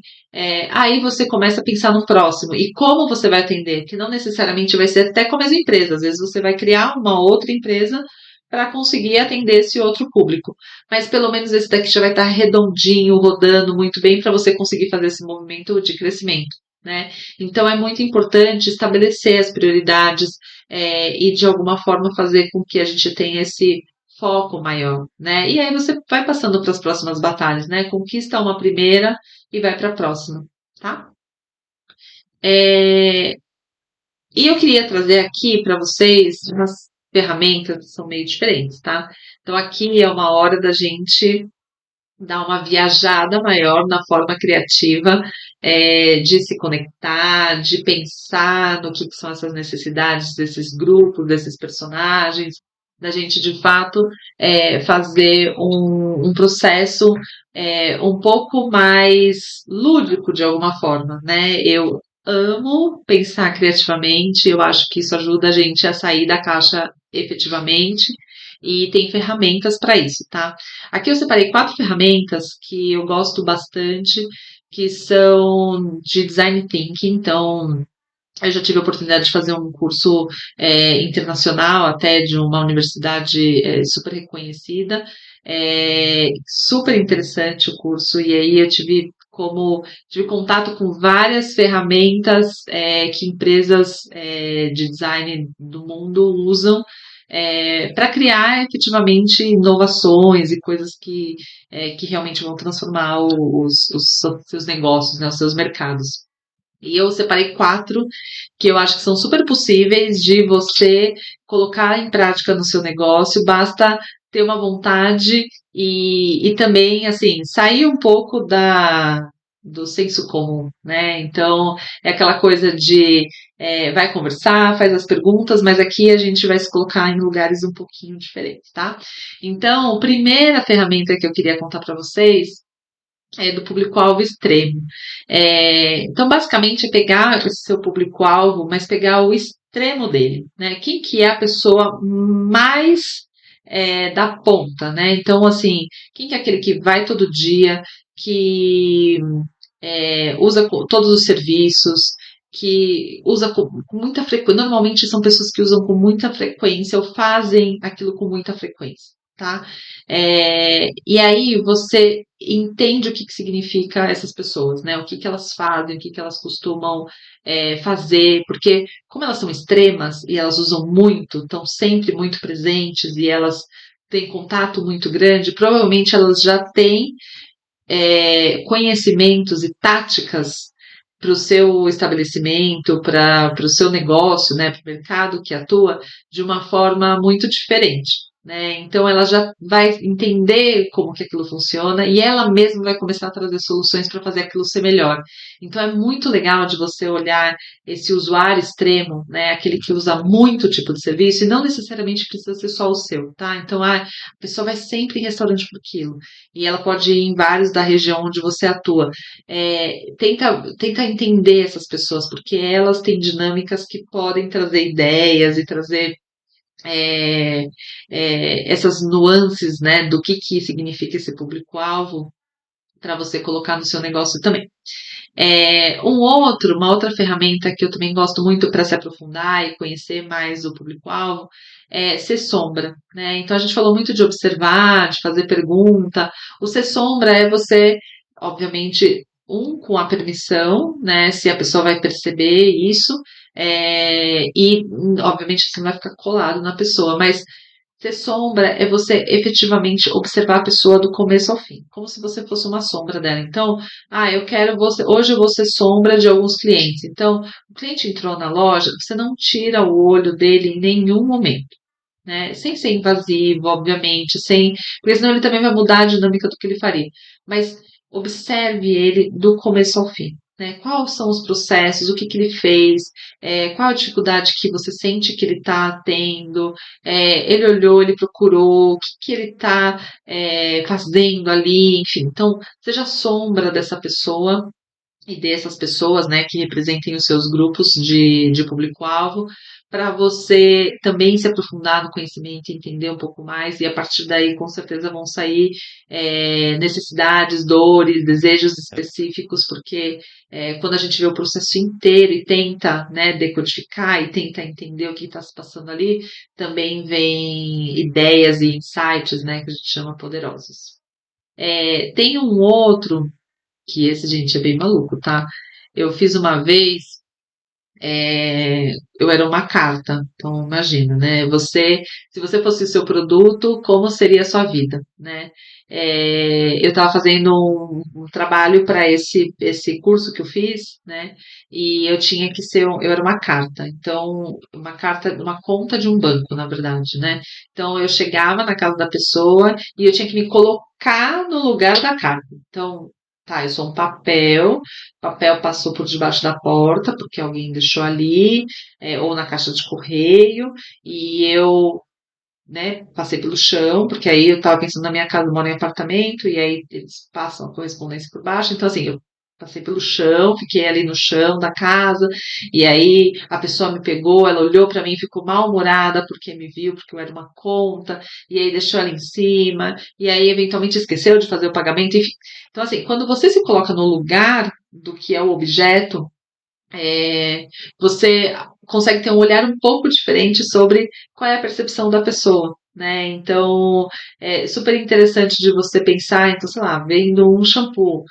aí você começa a pensar no próximo e como você vai atender, que não necessariamente vai ser até com a mesma empresa, às vezes você vai criar uma outra empresa para conseguir atender esse outro público. Mas pelo menos esse daqui já vai estar redondinho, rodando muito bem para você conseguir fazer esse movimento de crescimento, né? Então é muito importante estabelecer as prioridades, e de alguma forma fazer com que a gente tenha esse foco maior, né? E aí você vai passando para as próximas batalhas, né? Conquista uma primeira e vai para a próxima, tá? É, e eu queria trazer aqui para vocês umas ferramentas que são meio diferentes, tá? Então aqui é uma hora da gente dar uma viajada maior na forma criativa, de se conectar, de pensar no que são essas necessidades desses grupos, desses personagens, da gente de fato fazer um processo um pouco mais lúdico de alguma forma, né? Eu amo pensar criativamente, eu acho que isso ajuda a gente a sair da caixa efetivamente e tem ferramentas para isso, tá? Aqui eu separei 4 ferramentas que eu gosto bastante, que são de design thinking. Então, eu já tive a oportunidade de fazer um curso internacional, até de uma universidade super reconhecida. Super interessante o curso, e aí eu tive contato com várias ferramentas que empresas de design do mundo usam para criar efetivamente inovações e coisas que realmente vão transformar os seus negócios, né, os seus mercados. E eu separei 4 que eu acho que são super possíveis de você colocar em prática no seu negócio, basta ter uma vontade e também, assim, sair um pouco do senso comum, né? Então, é aquela coisa de vai conversar, faz as perguntas, mas aqui a gente vai se colocar em lugares um pouquinho diferentes, tá? Então, a primeira ferramenta que eu queria contar para vocês do público-alvo extremo. Então, basicamente, é pegar esse seu público-alvo, mas pegar o extremo dele, né? Quem que é a pessoa mais da ponta, né? Então, assim, quem que é aquele que vai todo dia, que usa todos os serviços, que usa com muita frequência. Normalmente são pessoas que usam com muita frequência ou fazem aquilo com muita frequência, tá? E aí você entende o que significa essas pessoas, né? O que elas fazem, o que elas costumam fazer, porque como elas são extremas e elas usam muito, estão sempre muito presentes e elas têm contato muito grande, provavelmente elas já têm conhecimentos e táticas para o seu estabelecimento, para o seu negócio, né, para o mercado que atua, de uma forma muito diferente, né? Então ela já vai entender como que aquilo funciona e ela mesma vai começar a trazer soluções para fazer aquilo ser melhor. Então é muito legal de você olhar esse usuário extremo, né? Aquele que usa muito tipo de serviço e não necessariamente precisa ser só o seu, tá? Então a pessoa vai sempre em restaurante por quilo e ela pode ir em vários da região onde você atua. Tenta entender essas pessoas, porque elas têm dinâmicas que podem trazer ideias e trazer é, essas nuances, né, do que significa esse público-alvo para você colocar no seu negócio também. Uma outra ferramenta que eu também gosto muito para se aprofundar e conhecer mais o público-alvo é ser sombra, né? Então a gente falou muito de observar, de fazer pergunta. O ser sombra é você, obviamente, com a permissão, né? Se a pessoa vai perceber isso, e obviamente você não vai ficar colado na pessoa, mas ser sombra é você efetivamente observar a pessoa do começo ao fim, como se você fosse uma sombra dela. Então, eu quero você, hoje eu vou ser sombra de alguns clientes. Então, o cliente entrou na loja, você não tira o olho dele em nenhum momento, né? Sem ser invasivo, obviamente, porque senão ele também vai mudar a dinâmica do que ele faria. Mas observe ele do começo ao fim. Né? Quais são os processos, o que ele fez, qual a dificuldade que você sente que ele está tendo, ele olhou, ele procurou, o que ele está fazendo ali, enfim. Então, seja a sombra dessa pessoa e dessas pessoas, né, que representem os seus grupos de público-alvo, para você também se aprofundar no conhecimento, entender um pouco mais, e a partir daí, com certeza, vão sair necessidades, dores, desejos específicos, porque quando a gente vê o processo inteiro e tenta, né, decodificar e tenta entender o que está se passando ali, também vem ideias e insights, né, que a gente chama poderosos. Tem um outro que esse, gente, é bem maluco, tá? Eu fiz uma vez, eu era uma carta, então imagina, né? Se você fosse o seu produto, como seria a sua vida, né? Eu estava fazendo um trabalho para esse curso que eu fiz, né? E eu tinha que ser, eu era uma carta, então uma carta, uma conta de um banco, na verdade, né? Então eu chegava na casa da pessoa e eu tinha que me colocar no lugar da carta. Então, tá, eu sou um papel. O papel passou por debaixo da porta, porque alguém deixou ali, ou na caixa de correio, e eu, né, passei pelo chão, porque aí eu estava pensando na minha casa, eu moro em apartamento, e aí eles passam a correspondência por baixo, então assim, eu passei pelo chão, fiquei ali no chão da casa, e aí a pessoa me pegou, ela olhou para mim e ficou mal-humorada porque me viu, porque eu era uma conta, e aí deixou ela em cima, e aí eventualmente esqueceu de fazer o pagamento, enfim. Então assim, quando você se coloca no lugar do que é o objeto, você consegue ter um olhar um pouco diferente sobre qual é a percepção da pessoa, né? Então, é super interessante de você pensar, então, sei lá, vendo um shampoo,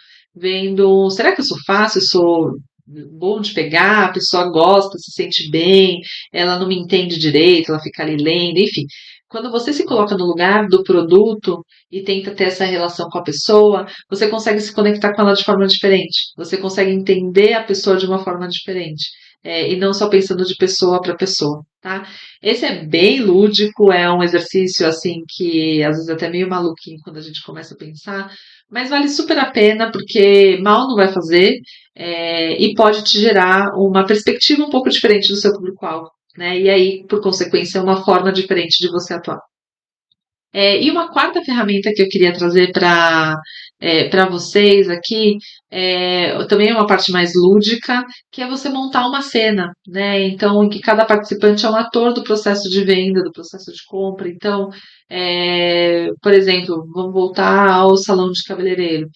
será que eu sou fácil, sou bom de pegar, a pessoa gosta, se sente bem, ela não me entende direito, ela fica ali lendo, enfim. Quando você se coloca no lugar do produto e tenta ter essa relação com a pessoa, você consegue se conectar com ela de forma diferente. Você consegue entender a pessoa de uma forma diferente. E não só pensando de pessoa para pessoa, tá? Esse é bem lúdico, é um exercício assim que às vezes é até meio maluquinho quando a gente começa a pensar, mas vale super a pena porque mal não vai fazer e pode te gerar uma perspectiva um pouco diferente do seu público-alvo, né? E aí, por consequência, é uma forma diferente de você atuar. E uma quarta ferramenta que eu queria trazer para vocês aqui, também é uma parte mais lúdica, que é você montar uma cena, né? Então, em que cada participante é um ator do processo de venda, do processo de compra. Então, por exemplo, vamos voltar ao salão de cabeleireiro.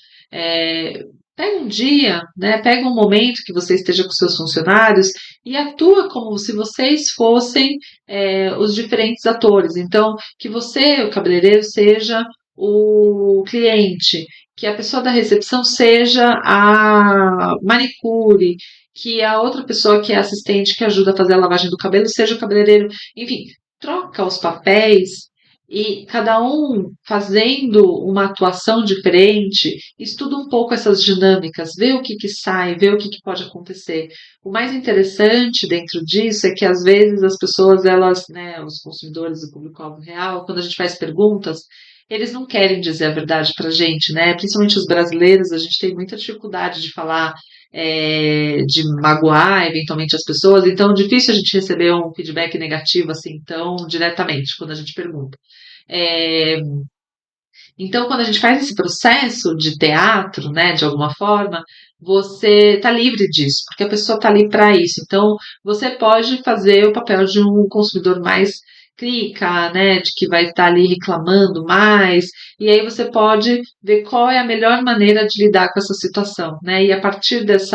Pega um dia, né? Pega um momento que você esteja com seus funcionários e atua como se vocês fossem os diferentes atores. Então, que você, o cabeleireiro, seja o cliente, que a pessoa da recepção seja a manicure, que a outra pessoa que é assistente, que ajuda a fazer a lavagem do cabelo, seja o cabeleireiro. Enfim, troca os papéis e cada um fazendo uma atuação diferente, estuda um pouco essas dinâmicas, vê o que que sai, vê o que que pode acontecer. O mais interessante dentro disso é que às vezes as pessoas, elas, né, os consumidores, o público-alvo real, quando a gente faz perguntas, eles não querem dizer a verdade pra gente, né? Principalmente os brasileiros, a gente tem muita dificuldade de falar, de magoar eventualmente as pessoas, então é difícil a gente receber um feedback negativo assim tão diretamente quando a gente pergunta. É, então, quando a gente faz esse processo de teatro, né, de alguma forma, você está livre disso, porque a pessoa está ali para isso. Então, você pode fazer o papel de um consumidor mais crica, né, de que vai estar ali reclamando mais, e aí você pode ver qual é a melhor maneira de lidar com essa situação, né, e a partir desse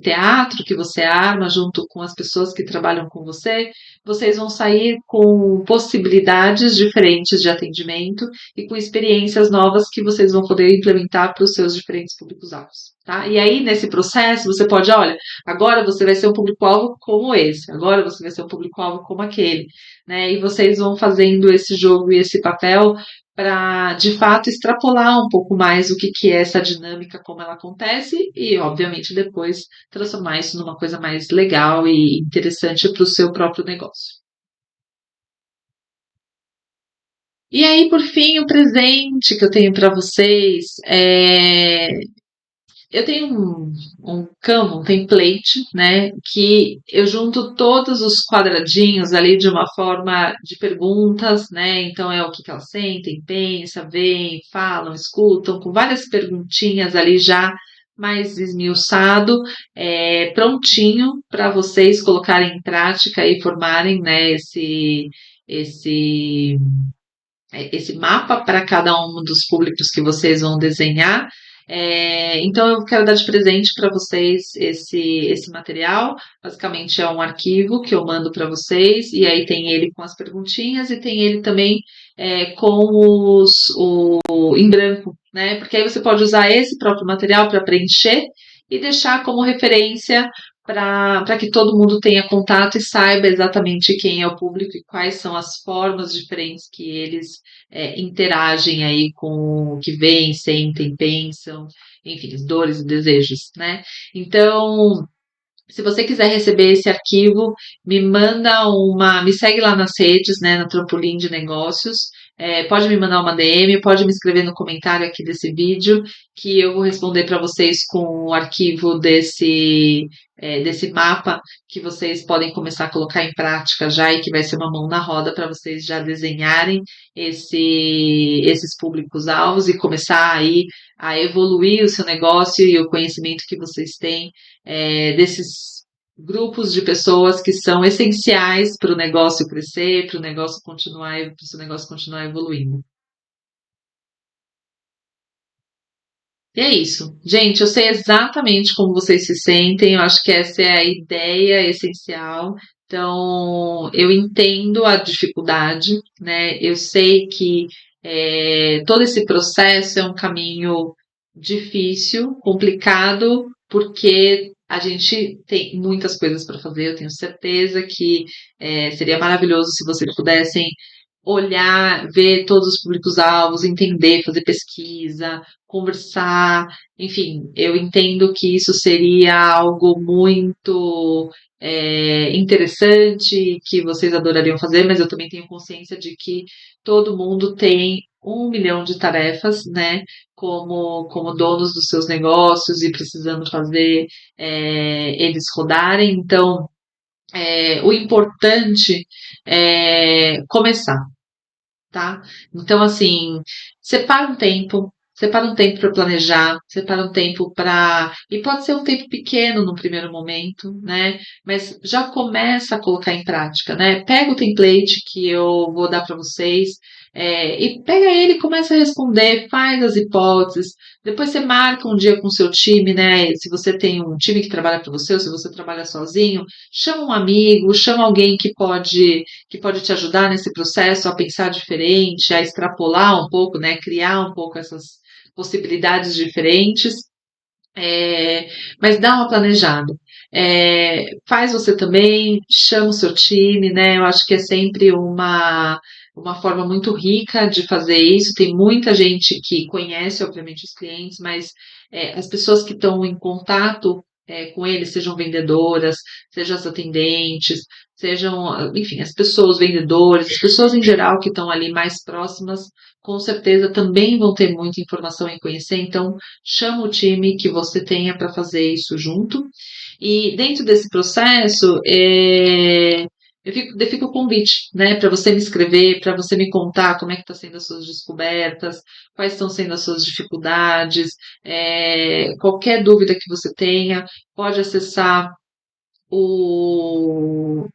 teatro que você arma junto com as pessoas que trabalham com você, vocês vão sair com possibilidades diferentes de atendimento e com experiências novas que vocês vão poder implementar para os seus diferentes públicos-alvos. Tá? E aí, nesse processo, você pode, olha, agora você vai ser um público-alvo como esse, agora você vai ser um público-alvo como aquele, né? E vocês vão fazendo esse jogo e esse papel para, de fato, extrapolar um pouco mais o que, que é essa dinâmica, como ela acontece, e, obviamente, depois transformar isso numa coisa mais legal e interessante para o seu próprio negócio. E aí, por fim, o presente que eu tenho para vocês eu tenho um Canva, um template, né, que eu junto todos os quadradinhos ali de uma forma de perguntas, né, então é o que que elas sentem, pensam, veem, falam, escutam, com várias perguntinhas ali já mais esmiuçado, prontinho para vocês colocarem em prática e formarem, né, esse esse mapa para cada um dos públicos que vocês vão desenhar. Então, eu quero dar de presente para vocês esse material. Basicamente, é um arquivo que eu mando para vocês, e aí tem ele com as perguntinhas e tem ele também com em branco, né? Porque aí você pode usar esse próprio material para preencher e deixar como referência para que todo mundo tenha contato e saiba exatamente quem é o público e quais são as formas diferentes que eles interagem aí com o que veem, sentem, pensam, enfim, as dores e desejos, né? Então, se você quiser receber esse arquivo, me segue lá nas redes, né, na Trampolim de Negócios. Pode me mandar uma DM, pode me escrever no comentário aqui desse vídeo, que eu vou responder para vocês com o arquivo desse mapa que vocês podem começar a colocar em prática já e que vai ser uma mão na roda para vocês já desenharem esses públicos-alvos e começar aí a evoluir o seu negócio e o conhecimento que vocês têm desses grupos de pessoas que são essenciais para o negócio crescer, para o negócio continuar, para o seu negócio continuar evoluindo. E é isso. Gente, eu sei exatamente como vocês se sentem, eu acho que essa é a ideia essencial. Então, eu entendo a dificuldade, né? Eu sei que todo esse processo é um caminho difícil, complicado, porque a gente tem muitas coisas para fazer. Eu tenho certeza que seria maravilhoso se vocês pudessem olhar, ver todos os públicos-alvos, entender, fazer pesquisa, conversar, enfim, eu entendo que isso seria algo muito interessante, que vocês adorariam fazer, mas eu também tenho consciência de que todo mundo tem 1 milhão de tarefas, né, como donos dos seus negócios e precisando fazer eles rodarem, então o importante é começar, tá? Então, assim, separa um tempo para planejar, separa um tempo para. E pode ser um tempo pequeno no primeiro momento, né? Mas já começa a colocar em prática, né? Pega o template que eu vou dar para vocês. E pega ele e começa a responder, faz as hipóteses, depois você marca um dia com o seu time, né? Se você tem um time que trabalha para você, ou se você trabalha sozinho, chama um amigo, chama alguém que pode te ajudar nesse processo a pensar diferente, a extrapolar um pouco, né, criar um pouco essas possibilidades diferentes, mas dá uma planejada. Faz você também, chama o seu time, né? Eu acho que é sempre uma forma muito rica de fazer isso. Tem muita gente que conhece, obviamente, os clientes, mas as pessoas que estão em contato com eles, sejam vendedoras, sejam as atendentes, sejam, enfim, as pessoas vendedoras, as pessoas em geral que estão ali mais próximas, com certeza também vão ter muita informação em conhecer. Então, chama o time que você tenha para fazer isso junto. E dentro desse processo, fica o convite, né, para você me escrever, para você me contar como é que está sendo as suas descobertas, quais estão sendo as suas dificuldades, qualquer dúvida que você tenha, pode acessar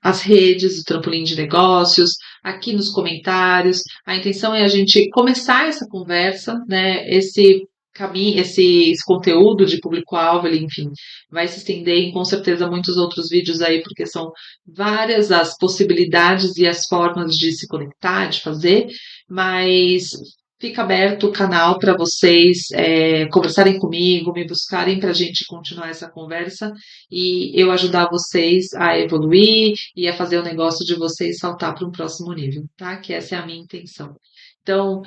as redes do Trampolim de Negócios, aqui nos comentários. A intenção é a gente começar essa conversa, né? Esse caminho, esse conteúdo de público-alvo, ele, enfim, vai se estender em com certeza muitos outros vídeos aí, porque são várias as possibilidades e as formas de se conectar, de fazer, mas fica aberto o canal para vocês conversarem comigo, me buscarem para a gente continuar essa conversa e eu ajudar vocês a evoluir e a fazer o negócio de vocês saltar para um próximo nível, tá? Que essa é a minha intenção. Então,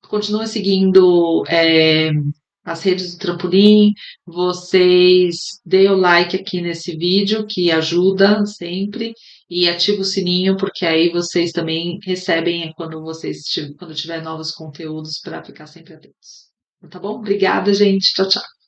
continue seguindo as redes do Trampolim, vocês dê o like aqui nesse vídeo, que ajuda sempre, e ativa o sininho, porque aí vocês também recebem quando tiver novos conteúdos para ficar sempre atentos. Tá bom? Obrigada, gente. Tchau, tchau.